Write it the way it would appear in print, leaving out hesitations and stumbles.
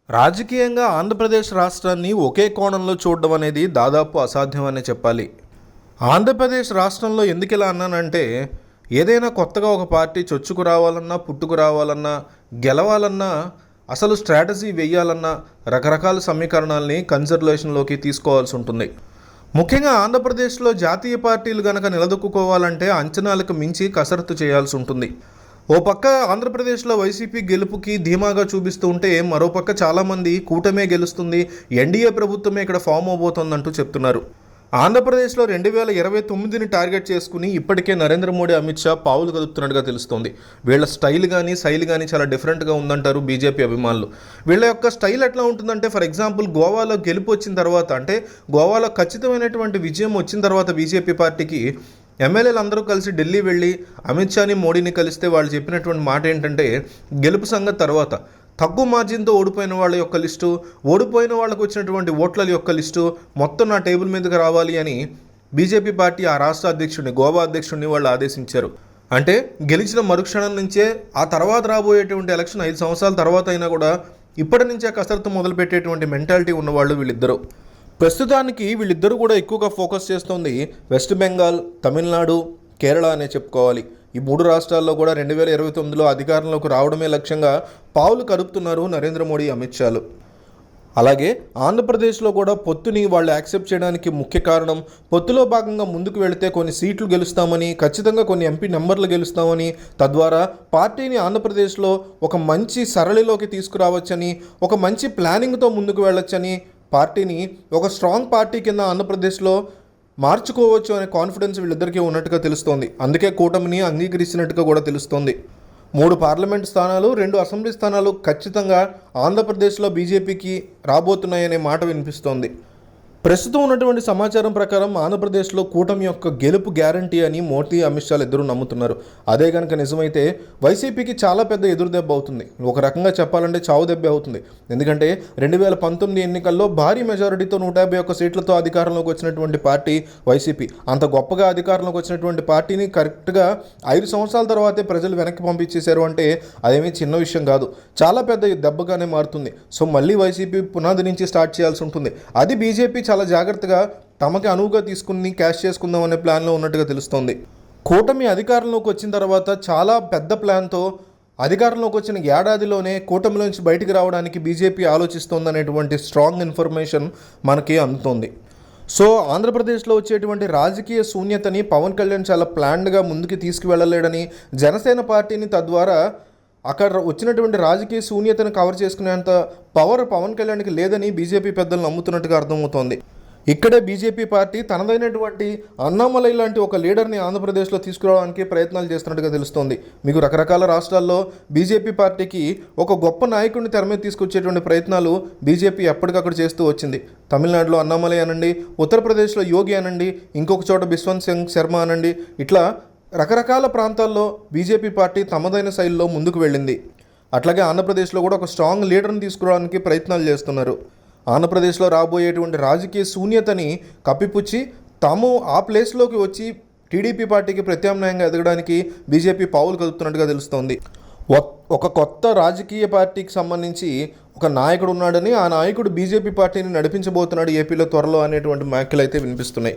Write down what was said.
రాజకీయంగా ఆంధ్రప్రదేశ్ రాష్ట్రాన్ని ఒకే కోణంలో చూడడం అనేది దాదాపు అసాధ్యమనే చెప్పాలి. ఆంధ్రప్రదేశ్ రాష్ట్రంలో ఎందుకు ఇలా అన్నానంటే, ఏదైనా కొత్తగా ఒక పార్టీ చొచ్చుకు రావాలన్నా, పుట్టుకు రావాలన్నా, గెలవాలన్నా, అసలు స్ట్రాటజీ వేయాలన్నా రకరకాల సమీకరణాలని కన్సిడరేషన్లోకి తీసుకోవాల్సి ఉంటుంది. ముఖ్యంగా ఆంధ్రప్రదేశ్లో జాతీయ పార్టీలు గనక నిలదొక్కుకోవాలంటే అంచనాలకు మించి కసరత్తు చేయాల్సి ఉంటుంది. ఓ పక్క ఆంధ్రప్రదేశ్లో వైసీపీ గెలుపుకి ధీమాగా చూపిస్తూ ఉంటే, మరోపక్క చాలామంది కూటమే గెలుస్తుంది, ఎన్డీఏ ప్రభుత్వమే ఇక్కడ ఫామ్ అవబోతోందంటూ చెప్తున్నారు. ఆంధ్రప్రదేశ్లో 2029ని టార్గెట్ చేసుకుని ఇప్పటికే నరేంద్ర మోడీ, అమిత్ షా పావులు కదుపుతున్నట్టుగా తెలుస్తోంది. వీళ్ళ స్టైల్ కానీ శైలి కానీ చాలా డిఫరెంట్గా ఉందంటారు బీజేపీ అభిమానులు. వీళ్ళ యొక్క స్టైల్ ఎట్లా ఉంటుందంటే, ఫర్ ఎగ్జాంపుల్ గోవాలో గెలుపు వచ్చిన తర్వాత, అంటే గోవాలో ఖచ్చితమైనటువంటి విజయం వచ్చిన తర్వాత బీజేపీ పార్టీకి ఎమ్మెల్యేలు అందరూ కలిసి ఢిల్లీ వెళ్ళి అమిత్ షాని, మోడీని కలిస్తే వాళ్ళు చెప్పినటువంటి మాట ఏంటంటే, గెలుపు సంగతి తర్వాత, తక్కువ మార్జిన్తో ఓడిపోయిన వాళ్ళ యొక్క లిస్టు, ఓడిపోయిన వాళ్ళకు వచ్చినటువంటి ఓట్ల యొక్క లిస్టు మొత్తం నా టేబుల్ మీదకి రావాలి అని బీజేపీ పార్టీ ఆ రాష్ట్ర అధ్యక్షుడిని, గోవా అధ్యక్షుడిని వాళ్ళు ఆదేశించారు. అంటే గెలిచిన మరుక్షణం నుంచే ఆ తర్వాత రాబోయేటువంటి ఎలక్షన్ 5 సంవత్సరాల తర్వాత అయినా కూడా ఇప్పటి నుంచే కసరత్తు మొదలుపెట్టేటువంటి మెంటాలిటీ ఉన్నవాళ్ళు వీళ్ళిద్దరూ. ప్రస్తుతానికి వీళ్ళిద్దరూ కూడా ఎక్కువగా ఫోకస్ చేస్తోంది వెస్ట్ బెంగాల్, తమిళనాడు, కేరళ అనే చెప్పుకోవాలి. ఈ 3 రాష్ట్రాల్లో కూడా 2029లో అధికారంలోకి రావడమే లక్ష్యంగా పావులు కదుపుతున్నారు నరేంద్ర మోడీ, అమిత్ షాలు. అలాగే ఆంధ్రప్రదేశ్లో కూడా పొత్తుని వాళ్ళు యాక్సెప్ట్ చేయడానికి ముఖ్య కారణం, పొత్తులో భాగంగా ముందుకు వెళితే కొన్ని సీట్లు గెలుస్తామని, ఖచ్చితంగా కొన్ని ఎంపీ నెంబర్లు గెలుస్తామని, తద్వారా పార్టీని ఆంధ్రప్రదేశ్లో ఒక మంచి సరళిలోకి తీసుకురావచ్చని, ఒక మంచి ప్లానింగ్తో ముందుకు వెళ్ళొచ్చని, పార్టీని ఒక స్ట్రాంగ్ పార్టీ కింద ఆంధ్రప్రదేశ్లో మార్చుకోవచ్చు అనే కాన్ఫిడెన్స్ వీళ్ళిద్దరికీ ఉన్నట్టుగా తెలుస్తోంది. అందుకే కూటమిని అంగీకరించినట్టుగా కూడా తెలుస్తోంది. 3 పార్లమెంట్ స్థానాలు, 2 అసెంబ్లీ స్థానాలు ఖచ్చితంగా ఆంధ్రప్రదేశ్లో బీజేపీకి రాబోతున్నాయనే మాట వినిపిస్తోంది. ప్రస్తుతం ఉన్నటువంటి సమాచారం ప్రకారం ఆంధ్రప్రదేశ్లో కూటమి యొక్క గెలుపు గ్యారంటీ అని మోదీ, అమిత్ షాలు ఇద్దరు నమ్ముతున్నారు. అదే కనుక నిజమైతే వైసీపీకి చాలా పెద్ద ఎదురుదెబ్బ అవుతుంది. ఒక రకంగా చెప్పాలంటే చావు దెబ్బ అవుతుంది. ఎందుకంటే 2019 ఎన్నికల్లో భారీ మెజారిటీతో 151 సీట్లతో అధికారంలోకి వచ్చినటువంటి పార్టీ వైసీపీ. అంత గొప్పగా అధికారంలోకి వచ్చినటువంటి పార్టీని కరెక్ట్గా 5 సంవత్సరాల తర్వాతే ప్రజలు వెనక్కి పంపించేశారు అంటే అదేమీ చిన్న విషయం కాదు. చాలా పెద్ద దెబ్బగానే మారుతుంది. సో మళ్ళీ వైసీపీ పునాది నుంచి స్టార్ట్ చేయాల్సి ఉంటుంది. అది బీజేపీ చాలా జాగ్రత్తగా తమకి అనువుగా తీసుకుని క్యాష్ చేసుకుందాం అనే ప్లాన్లో ఉన్నట్టుగా తెలుస్తోంది. కూటమి అధికారంలోకి వచ్చిన తర్వాత చాలా పెద్ద ప్లాన్తో అధికారంలోకి వచ్చిన ఏడాదిలోనే కూటమిలోంచి బయటికి రావడానికి బీజేపీ ఆలోచిస్తోందనేటువంటి స్ట్రాంగ్ ఇన్ఫర్మేషన్ మనకి అందుతోంది. సో ఆంధ్రప్రదేశ్లో వచ్చేటువంటి రాజకీయ శూన్యతని పవన్ కళ్యాణ్ చాలా ప్లాన్డ్గా ముందుకు తీసుకువెళ్ళలేడని, జనసేన పార్టీని తద్వారా అక్కడ వచ్చినటువంటి రాజకీయ శూన్యతను కవర్ చేసుకునేంత పవర్ పవన్ కళ్యాణ్కి లేదని బీజేపీ పెద్దలు నమ్ముతున్నట్టుగా అర్థమవుతోంది. ఇక్కడే బీజేపీ పార్టీ తనదైనటువంటి అన్నామలై లాంటి ఒక లీడర్ని ఆంధ్రప్రదేశ్లో తీసుకురావడానికి ప్రయత్నాలు చేస్తున్నట్టుగా తెలుస్తోంది. మీకు రకరకాల రాష్ట్రాల్లో బీజేపీ పార్టీకి ఒక గొప్ప నాయకుడిని తెర మీద తీసుకొచ్చేటువంటి ప్రయత్నాలు బీజేపీ ఎప్పటికక్కడ చేస్తూ వచ్చింది. తమిళనాడులో అన్నామలై అనండి, ఉత్తరప్రదేశ్లో యోగి అనండి, ఇంకొక చోట బిశ్వంత్ సింగ్ శర్మ అనండి, ఇట్లా రకరకాల ప్రాంతాల్లో బీజేపీ పార్టీ తమదైన శైలిలో ముందుకు వెళ్ళింది. అట్లాగే ఆంధ్రప్రదేశ్లో కూడా ఒక స్ట్రాంగ్ లీడర్ని తీసుకురావడానికి ప్రయత్నాలు చేస్తున్నారు. ఆంధ్రప్రదేశ్లో రాబోయేటువంటి రాజకీయ శూన్యతని కప్పిపుచ్చి తాము ఆ ప్లేస్లోకి వచ్చి టీడీపీ పార్టీకి ప్రత్యామ్నాయంగా ఎదగడానికి బీజేపీ పావులు కదుపుతున్నట్టుగా తెలుస్తోంది. ఒక కొత్త రాజకీయ పార్టీకి సంబంధించి ఒక నాయకుడు ఉన్నాడని, ఆ నాయకుడు బీజేపీ పార్టీని నడిపించబోతున్నాడు ఏపీలో త్వరలో అనేటువంటి వ్యాఖ్యలు అయితే వినిపిస్తున్నాయి.